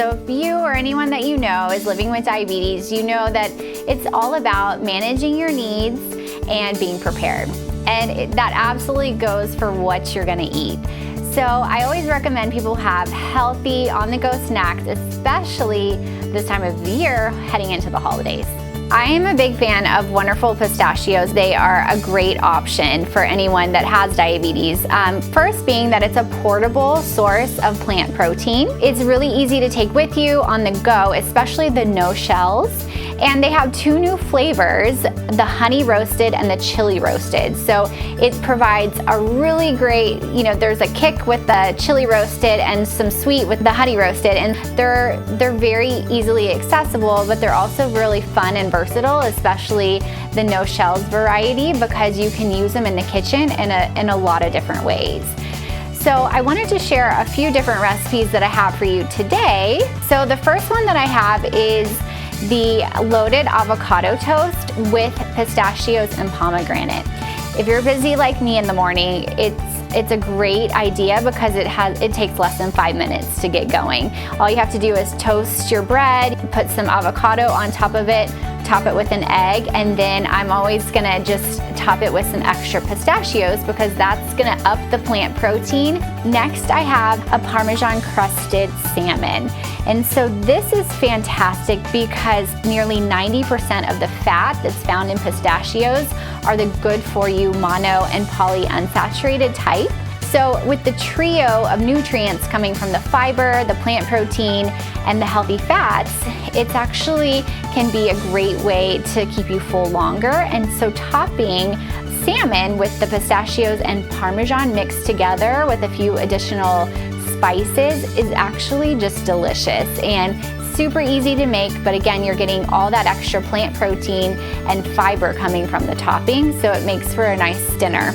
So if you or anyone that you know is living with diabetes, you know that it's all about managing your needs and being prepared. And that absolutely goes for what you're gonna eat. So I always recommend people have healthy on-the-go snacks, especially this time of the year heading into the holidays. I am a big fan of Wonderful Pistachios. They are a great option for anyone that has diabetes. First being that it's a portable source of plant protein. It's really easy to take with you on the go, especially the no shells. And they have 2 new flavors, the honey roasted and the chili roasted. So it provides a really great, there's a kick with the chili roasted and some sweet with the honey roasted. And they're very easily accessible, but they're also really fun and versatile, especially the no shells variety, because you can use them in the kitchen in a lot of different ways. So I wanted to share a few different recipes that I have for you today. So the first one that I have is the loaded avocado toast with pistachios and pomegranate. If you're busy like me in the morning, it's a great idea because it takes less than 5 minutes to get going. All you have to do is toast your bread, put some avocado on top of it, top it with an egg, and then I'm always gonna just top it with some extra pistachios because that's gonna up the plant protein. Next, I have a Parmesan crusted salmon. And so this is fantastic because nearly 90% of the fat that's found in pistachios are the good for you mono and polyunsaturated type. So with the trio of nutrients coming from the fiber, the plant protein, and the healthy fats, it actually can be a great way to keep you full longer. And so topping salmon with the pistachios and Parmesan mixed together with a few additional spices is actually just delicious and super easy to make, but again, you're getting all that extra plant protein and fiber coming from the topping, so it makes for a nice dinner.